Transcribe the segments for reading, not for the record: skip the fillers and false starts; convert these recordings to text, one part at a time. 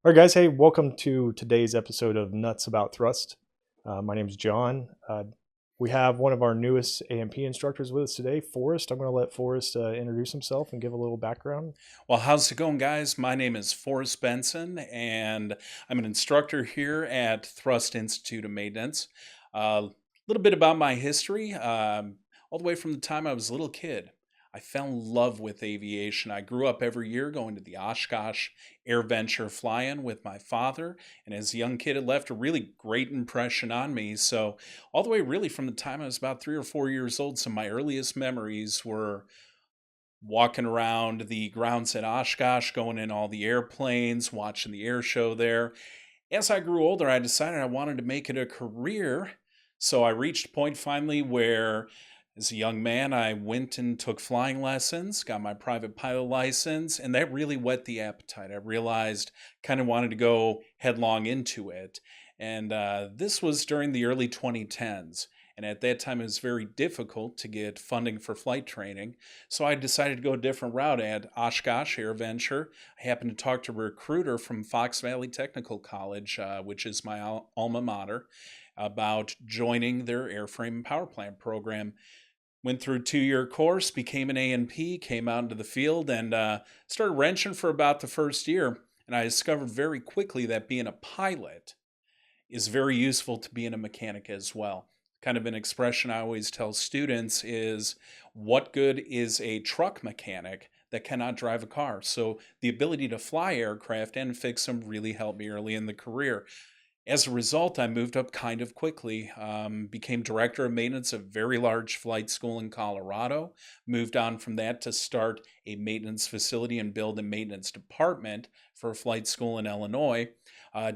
All right, guys. Hey, welcome to today's episode of Nuts About Thrust. My name is John. We have one of our newest A&P instructors with us today, Forrest. I'm going to let Forrest introduce himself and give a little background. Well, how's it going, guys? My name is Forrest Benson, and I'm an instructor here at Thrust Institute of Maintenance. A little bit about my history. All the way from the time I was a little kid, I fell in love with aviation. I grew up every year going to the Oshkosh Air Venture fly-in with my father, and as a young kid, it left a really great impression on me. So, all the way really from the time I was about 3 or 4 years old, some of my earliest memories were walking around the grounds at Oshkosh, going in all the airplanes, watching the air show there. As I grew older, I decided I wanted to make it a career. So I reached a point finally where, as a young man, I went and took flying lessons, got my private pilot license, and that really whet the appetite. I realized kind of wanted to go headlong into it. And this was during the early 2010s. And at that time, it was very difficult to get funding for flight training. So I decided to go a different route at Oshkosh Air Venture. I happened to talk to a recruiter from Fox Valley Technical College, which is my alma mater, about joining their airframe and power plant program. Went through a 2-year course, became an A&P, came out into the field, and started wrenching for about the first year. And I discovered very quickly that being a pilot is very useful to being a mechanic as well. Kind of an expression I always tell students is, what good is a truck mechanic that cannot drive a car? So the ability to fly aircraft and fix them really helped me early in the career. As a result, I moved up kind of quickly, became director of maintenance of a very large flight school in Colorado, moved on from that to start a maintenance facility and build a maintenance department for a flight school in Illinois.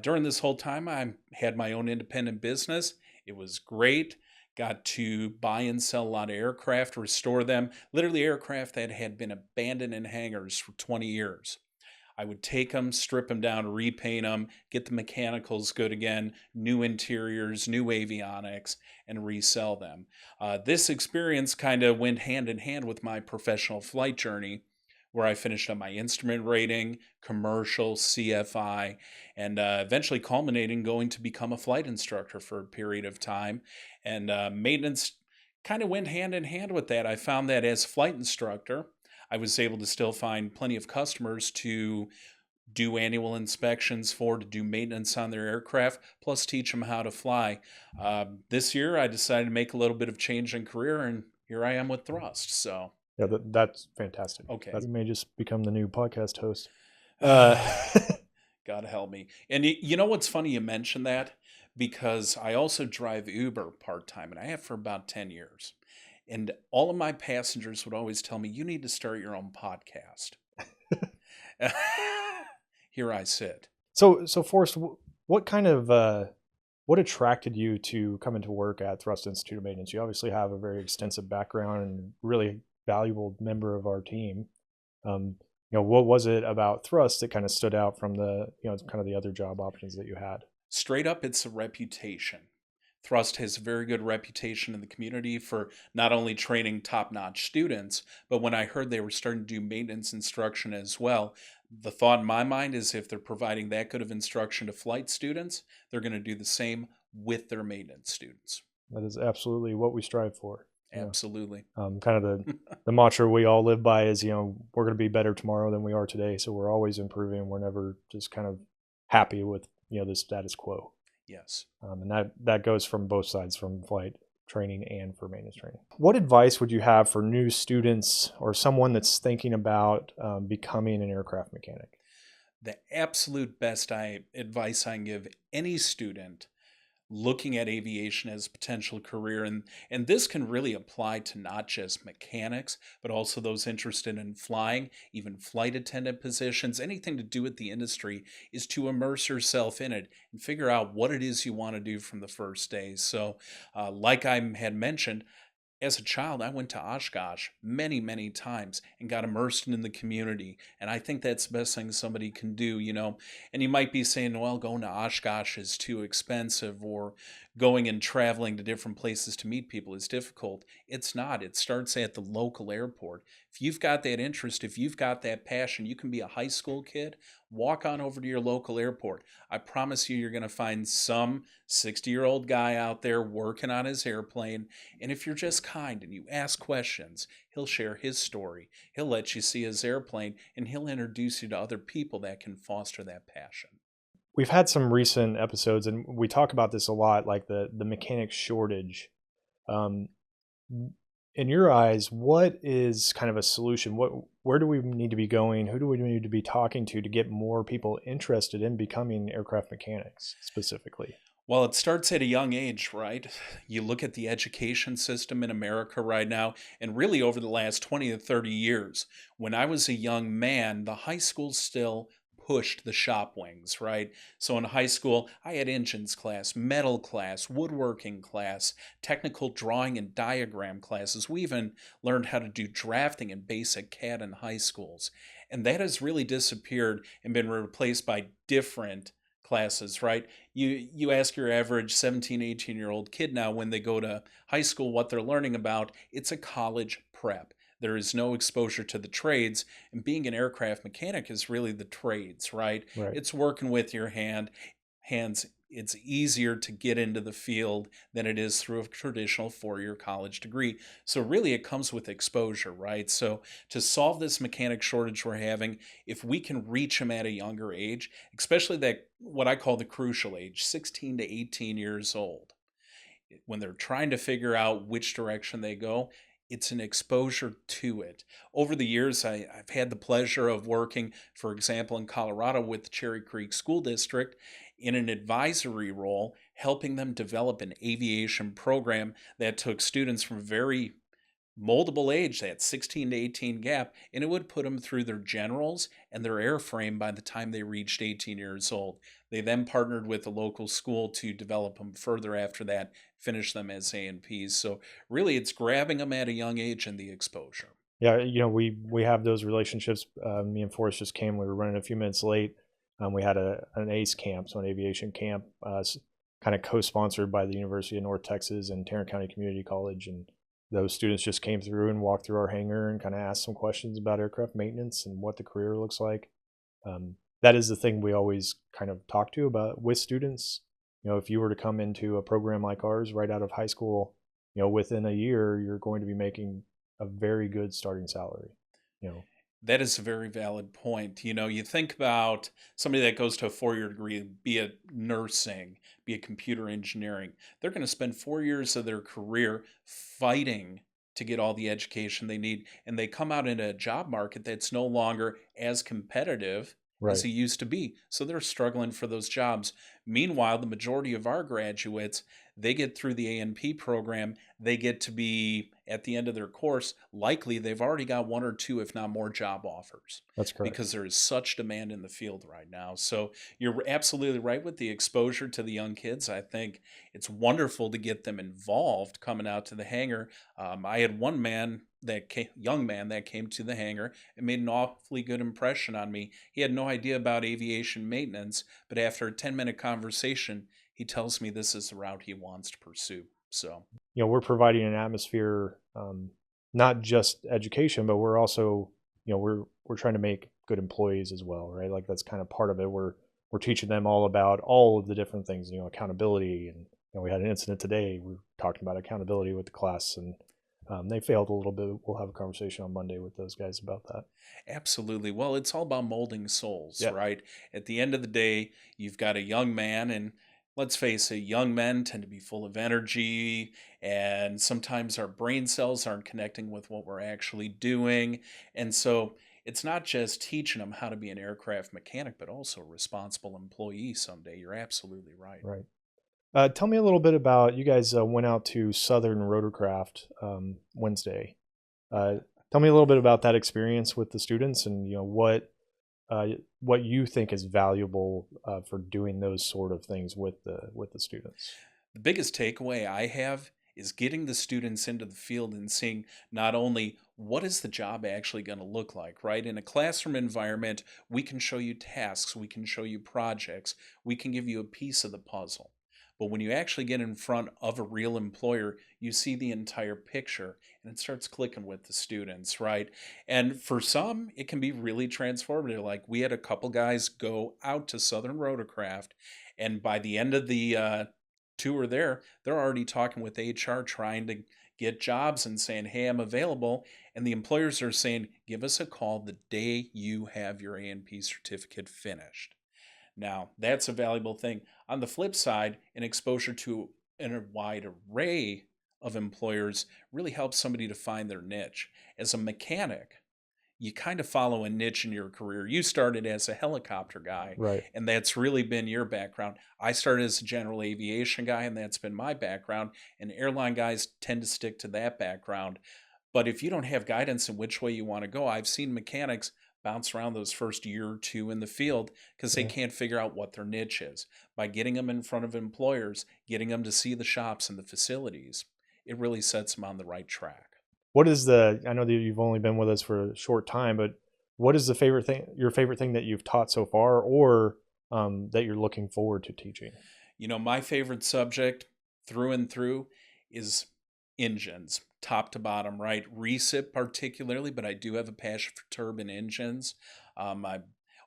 During this whole time, I had my own independent business. It was great. Got to buy and sell a lot of aircraft, restore them, literally aircraft that had been abandoned in hangars for 20 years. I would take them, strip them down, repaint them, get the mechanicals good again, new interiors, new avionics, and resell them. This experience kind of went hand in hand with my professional flight journey, where I finished up my instrument rating, commercial, CFI, and eventually culminating going to become a flight instructor for a period of time. And maintenance kind of went hand in hand with that. I found that as a flight instructor, I was able to still find plenty of customers to do annual inspections for, to do maintenance on their aircraft, plus teach them how to fly. This year, I decided to make a little bit of change in career, and here I am with Thrust. So, Yeah, that's fantastic. okay. You may just become the new podcast host. Uh, God help me. And you know what's funny you mentioned that? Because I also drive Uber part-time, and I have for about 10 years. And all of my passengers would always tell me, you need to start your own podcast. Here I sit. so Forrest, what kind of what attracted you to come into work at Thrust Institute of Maintenance? You obviously have a very extensive background and really valuable member of our team. What was it about Thrust that kind of stood out from the, kind of the other job options that you had? Straight up, it's a reputation. Thrust has a very good reputation in the community for not only training top-notch students, but when I heard they were starting to do maintenance instruction as well, the thought in my mind is, if they're providing that good of instruction to flight students, they're going to do the same with their maintenance students. That is absolutely what we strive for. Absolutely. Kind of the mantra we all live by is, we're going to be better tomorrow than we are today. So we're always improving. We're never just kind of happy with, the status quo. Yes. And that goes from both sides, from flight training and for maintenance training. What advice would you have for new students or someone that's thinking about becoming an aircraft mechanic? The absolute best advice I can give any student looking at aviation as a potential career, and this can really apply to not just mechanics, but also those interested in flying, even flight attendant positions, anything to do with the industry, is to immerse yourself in it and figure out what it is you want to do from the first day. So like I had mentioned, as a child, I went to Oshkosh many, many times and got immersed in the community. And I think that's the best thing somebody can do, And you might be saying, well, going to Oshkosh is too expensive, or going and traveling to different places to meet people is difficult. It's not. It starts at the local airport. If you've got that interest, if you've got that passion, you can be a high school kid, walk on over to your local airport. I promise you, you're going to find some 60-year-old guy out there working on his airplane. And if you're just kind and you ask questions, he'll share his story. He'll let you see his airplane and he'll introduce you to other people that can foster that passion. We've had some recent episodes, and we talk about this a lot, like the mechanic shortage. Um, in your eyes, what is kind of a solution? Where do we need to be going? Who do we need to be talking to get more people interested in becoming aircraft mechanics specifically? Well, it starts at a young age, right? You look at the education system in America right now, and really over the last 20 to 30 years. When I was a young man, the high school still pushed the shop wings, right? So in high school, I had engines class, metal class, woodworking class, technical drawing and diagram classes. We even learned how to do drafting and basic CAD in high schools. And that has really disappeared and been replaced by different classes, right? You ask your average 17, 18-year-old kid now when they go to high school what they're learning about, it's a college prep. There is no exposure to the trades, and being an aircraft mechanic is really the trades, right? Right. It's working with your hands. It's easier to get into the field than it is through a traditional 4-year college degree. So really it comes with exposure, right? So to solve this mechanic shortage we're having, if we can reach them at a younger age, especially that what I call the crucial age, 16 to 18 years old, when they're trying to figure out which direction they go, it's an exposure to it. Over the years, I've had the pleasure of working, for example, in Colorado with the Cherry Creek School District in an advisory role, helping them develop an aviation program that took students from very moldable age, that 16 to 18 gap, and it would put them through their generals and their airframe by the time they reached 18 years old. They then partnered with the local school to develop them further after that, finish them as A&Ps. So really it's grabbing them at a young age and the exposure. Yeah, we have those relationships. Me and Forrest just came. We were running a few minutes late. We had an ACE camp, so an aviation camp, kind of co-sponsored by the University of North Texas and Tarrant County Community College, and those students just came through and walked through our hangar and kind of asked some questions about aircraft maintenance and what the career looks like. That is the thing we always kind of talk to about with students. If you were to come into a program like ours right out of high school, within a year, you're going to be making a very good starting salary. You know, That is a very valid point. You think about somebody that goes to a 4-year degree, be it nursing, be it computer engineering. They're going to spend 4 years of their career fighting to get all the education they need. And they come out into a job market that's no longer as competitive as right? it used to be. So they're struggling for those jobs. Meanwhile, the majority of our graduates, they get through the A&P program. They get to be at the end of their course, likely they've already got one or two, if not more, job offers That's correct. because there is such demand in the field right now. So you're absolutely right with the exposure to the young kids. I think it's wonderful to get them involved coming out to the hangar. I had one young man that came to the hangar and made an awfully good impression on me. He had no idea about aviation maintenance, but after a 10-minute conversation, he tells me this is the route he wants to pursue. So We're providing an atmosphere, not just education, but we're also, we're trying to make good employees as well, right? Like that's kind of part of it. We're teaching them all about all of the different things, accountability, and we had an incident today. We were talking about accountability with the class, and they failed a little bit. We'll have a conversation on Monday with those guys about that. absolutely. Well, it's all about molding souls, Yeah, right? At the end of the day, you've got a young man, and let's face it, young men tend to be full of energy, and sometimes our brain cells aren't connecting with what we're actually doing. And so it's not just teaching them how to be an aircraft mechanic, but also a responsible employee someday. You're absolutely right. right. Tell me a little bit about you guys went out to Southern Rotorcraft Wednesday. Uh, Tell me a little bit about that experience with the students, and what you think is valuable for doing those sort of things with the students. The biggest takeaway I have is getting the students into the field and seeing not only what is the job actually going to look like, right? In a classroom environment, we can show you tasks, we can show you projects, we can give you a piece of the puzzle. But when you actually get in front of a real employer, you see the entire picture and it starts clicking with the students, right? And for some, it can be really transformative. Like we had a couple guys go out to Southern Rotorcraft, and by the end of the tour there, they're already talking with HR trying to get jobs and saying, "Hey, I'm available." And the employers are saying, "Give us a call the day you have your A&P certificate finished." Now, that's a valuable thing. On the flip side, an exposure to a wide array of employers really helps somebody to find their niche. As a mechanic, you kind of follow a niche in your career. You started as a helicopter guy, Right. and that's really been your background. I started as a general aviation guy, and that's been my background. And airline guys tend to stick to that background. But if you don't have guidance in which way you want to go, I've seen mechanics bounce around those first year or two in the field because they Yeah. can't figure out what their niche is. By getting them in front of employers, getting them to see the shops and the facilities, it really sets them on the right track. What is the? I know that you've only been with us for a short time, but what is the favorite thing? Your favorite thing that you've taught so far, or that you're looking forward to teaching? My favorite subject through and through is engines, top to bottom, right? Recip particularly, but I do have a passion for turbine engines.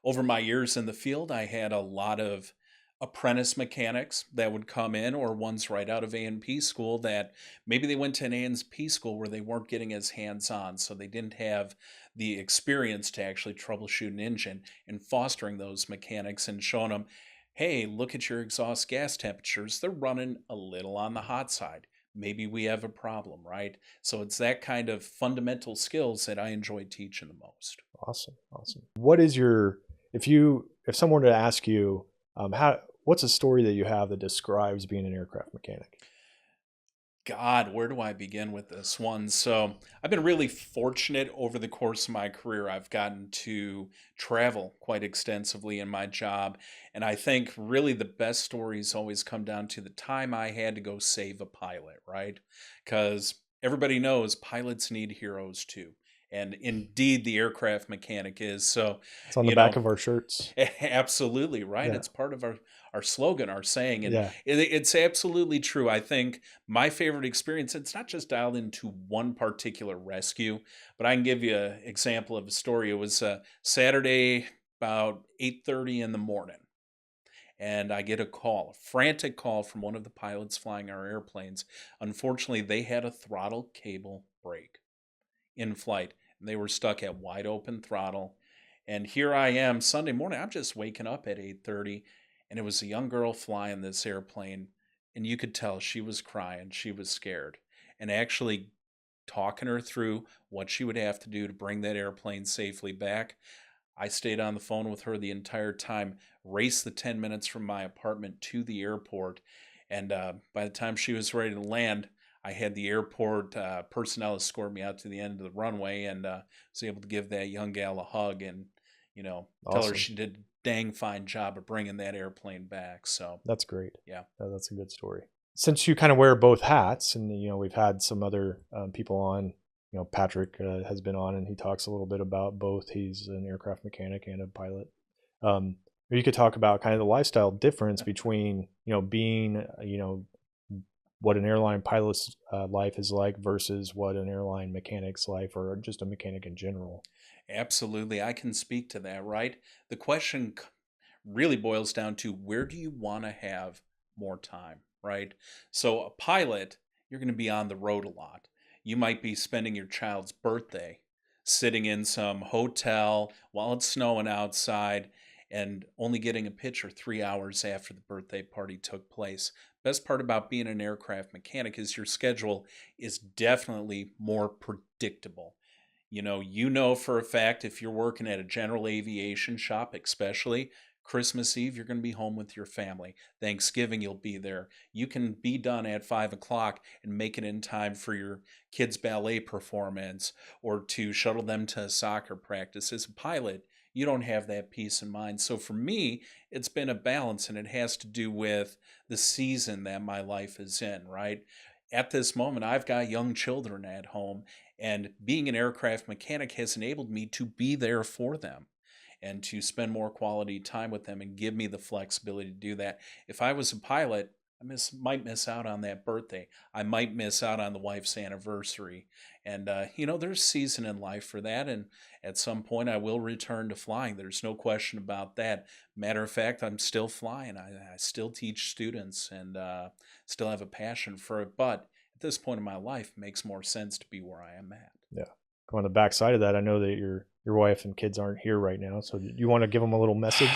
Over my years in the field, I had a lot of apprentice mechanics that would come in, or ones right out of A&P school that maybe they went to an A&P school where they weren't getting as hands-on, so they didn't have the experience to actually troubleshoot an engine, and fostering those mechanics and showing them, hey, look at your exhaust gas temperatures. They're running a little on the hot side. Maybe we have a problem, right? So it's that kind of fundamental skills that I enjoy teaching the most. Awesome, awesome. What is your if someone were to ask you how what's a story that you have that describes being an aircraft mechanic? God, where do I begin with this one? So, I've been really fortunate over the course of my career. I've gotten to travel quite extensively in my job. And I think really the best stories always come down to the time I had to go save a pilot, right? Because everybody knows pilots need heroes too. And indeed, the aircraft mechanic is. So, It's on the you back know, of our shirts. absolutely right. Yeah, It's part of our slogan, our saying, and yeah, it's absolutely true. I think my favorite experience, it's not just dialed into one particular rescue, but I can give you an example of a story. It was Saturday about 8:30 in the morning, and I get a call, a frantic call from one of the pilots flying our airplanes. Unfortunately, they had a throttle cable break in flight, and they were stuck at wide open throttle. And here I am Sunday morning. I'm just waking up at 8:30, and it was a young girl flying this airplane, and you could tell she was crying, she was scared. And actually talking her through what she would have to do to bring that airplane safely back. I stayed on the phone with her the entire time, raced the 10 minutes from my apartment to the airport. And by the time she was ready to land, I had the airport personnel escort me out to the end of the runway, and was able to give that young gal a hug and, tell her awesome. she did a dang fine job of bringing that airplane back. So, That's great. yeah. That's a good story. Since you kind of wear both hats, and we've had some other people on. Patrick has been on, and he talks a little bit about both. He's an aircraft mechanic and a pilot. You could talk about kind of the lifestyle difference between being what an airline pilot's life is like versus what an airline mechanic's life, or just a mechanic in general. Absolutely. I can speak to that, right? The question really boils down to where do you want to have more time, right? So, a pilot, you're going to be on the road a lot. You might be spending your child's birthday sitting in some hotel while it's snowing outside and only getting a picture 3 hours after the birthday party took place. Best part about being an aircraft mechanic is your schedule is definitely more predictable. You know for a fact if you're working at a general aviation shop, especially Christmas Eve, you're going to be home with your family. Thanksgiving, you'll be there. You can be done at 5 o'clock and make it in time for your kids' ballet performance or to shuttle them to soccer practice. As a pilot, you don't have that peace of mind. So for me, it's been a balance, and it has to do with the season that my life is in, right? At this moment, I've got young children at home, and being an aircraft mechanic has enabled me to be there for them and to spend more quality time with them and give me the flexibility to do that. If I was a pilot, might miss out on that birthday. I might miss out on the wife's anniversary. And there's season in life for that. And at some point, I will return to flying. There's no question about that. Matter of fact, I'm still flying. I still teach students and still have a passion for it. But at this point in my life, it makes more sense to be where I am at. Yeah. On the backside of that, I know that your wife and kids aren't here right now, so you want to give them a little message,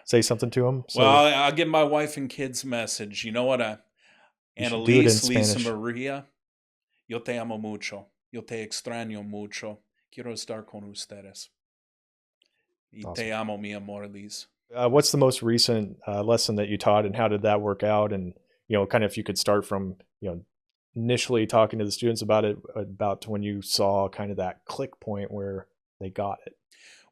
say something to them. Well, So I'll give my wife and kids a message. You know what? you should do it in Annalise, Lisa Spanish. Maria, yo te amo mucho. Yo te extraño mucho. Quiero estar con ustedes. Y te Awesome. amo, mi amor, Liz. What's the most recent lesson that you taught, and how did that work out? And kind of if you could start from initially talking to the students about it, about to when you saw kind of that click point where they got it.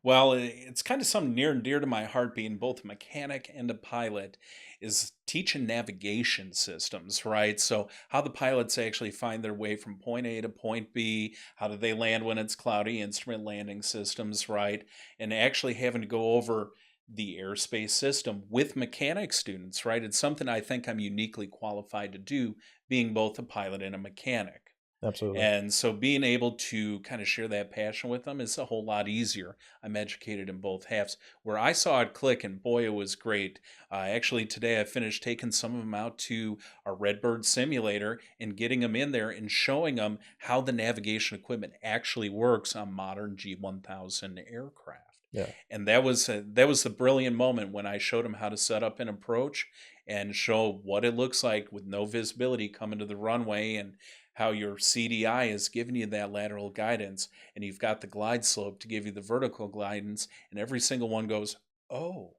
Well, it's kind of something near and dear to my heart, being both a mechanic and a pilot, is teaching navigation systems, right? So, how the pilots actually find their way from point A to point B, how do they land when it's cloudy, instrument landing systems, right? And actually having to go over the airspace system with mechanic students, right? It's something I think I'm uniquely qualified to do, being both a pilot and a mechanic. Absolutely. And so being able to kind of share that passion with them is a whole lot easier. I'm educated in both halves. Where I saw it click, and boy, it was great. Actually, today I finished taking some of them out to our Redbird simulator and getting them in there and showing them how the navigation equipment actually works on modern G1000 aircraft. Yeah. And that was the brilliant moment when I showed them how to set up an approach and show what it looks like with no visibility coming to the runway, and how your CDI is giving you that lateral guidance, and you've got the glide slope to give you the vertical guidance, and every single one goes, oh,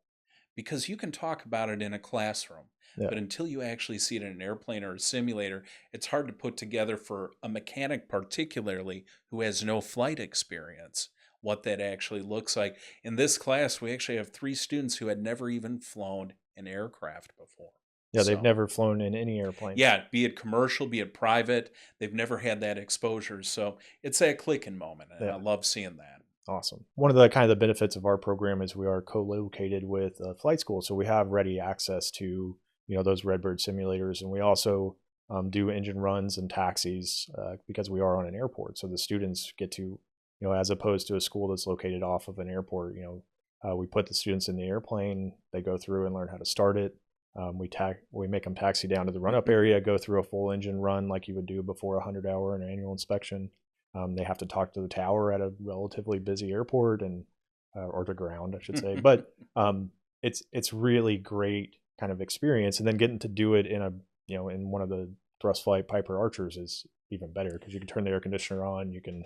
because you can talk about it in a classroom, Yeah. but until you actually see it in an airplane or a simulator, it's hard to put together for a mechanic, particularly who has no flight experience, what that actually looks like. In this class, we actually have 3 students who had never even flown an aircraft before. Yeah. They've So, never flown in any airplane. yeah, be it commercial, be it private, they've never had that exposure. So it's that clicking moment, and I Yeah. love seeing that. Awesome. One of the kind of the benefits of our program is we are co-located with a flight school, so we have ready access to those Redbird simulators, and we also do engine runs and taxis because we are on an airport. So the students get to, as opposed to a school that's located off of an airport, we put the students in the airplane, they go through and learn how to start it. We make them taxi down to the run-up area, go through a full engine run like you would do before a 100-hour and annual inspection. They have to talk to the tower at a relatively busy airport, and or the ground, I should say. But it's really great kind of experience, and then getting to do it in in one of the thrust flight Piper Archers is even better, because you can turn the air conditioner on, you can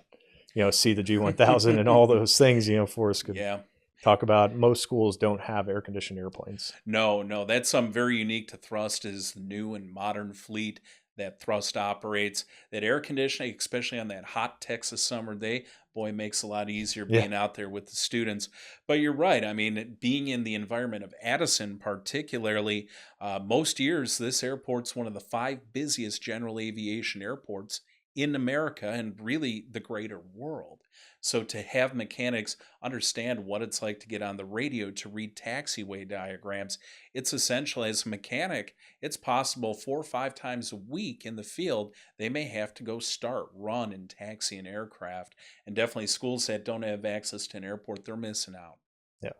see the G1000 and all those things. Forrest could Yeah. talk about. Most schools don't have air conditioned airplanes. No, that's something very unique to Thrust, is the new and modern fleet that Thrust operates. That air conditioning, especially on that hot Texas summer day, boy, makes it a lot easier Yeah. being out there with the students. But you're right. I mean, being in the environment of Addison, particularly, most years this airport's one of the 5 busiest general aviation airports in America and really the greater world. So to have mechanics understand what it's like to get on the radio to read taxiway diagrams, it's essential, as a mechanic, it's possible 4 or 5 times a week in the field, they may have to go start, run, and taxi an aircraft. And definitely schools that don't have access to an airport, they're missing out. Yeah.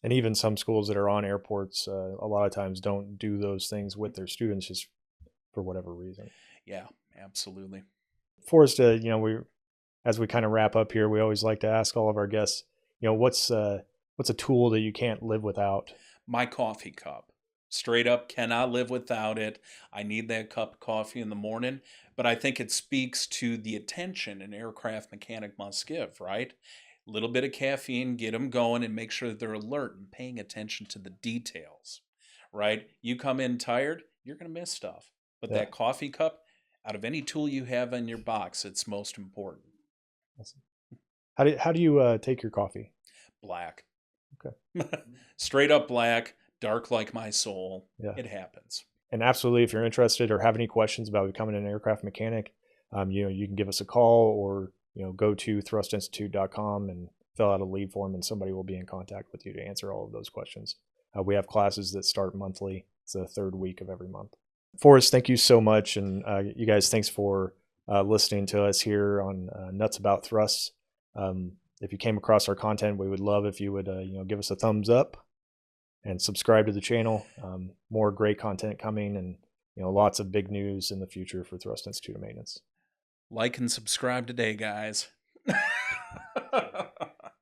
And even some schools that are on airports, a lot of times don't do those things with their students, just for whatever reason. Yeah, absolutely. Forrest, as we kind of wrap up here, we always like to ask all of our guests, what's a tool that you can't live without? My coffee cup. Straight up, cannot live without it. I need that cup of coffee in the morning, but I think it speaks to the attention an aircraft mechanic must give, right? A little bit of caffeine, get them going, and make sure that they're alert and paying attention to the details, right? You come in tired, you're going to miss stuff. But Yeah. that coffee cup, out of any tool you have in your box, it's most important. Awesome. How do you take your coffee? Black. Okay. Straight up black, dark like my soul. Yeah. It happens. And absolutely, if you're interested or have any questions about becoming an aircraft mechanic, you can give us a call, or go to thrustinstitute.com and fill out a lead form, and somebody will be in contact with you to answer all of those questions. We have classes that start monthly. It's the 3rd week of every month. Forrest, thank you so much, and you guys, thanks for listening to us here on Nuts About Thrusts. If you came across our content, we would love if you would give us a thumbs up and subscribe to the channel. More great content coming, and lots of big news in the future for Thrust Institute of Maintenance. Like and subscribe today, guys.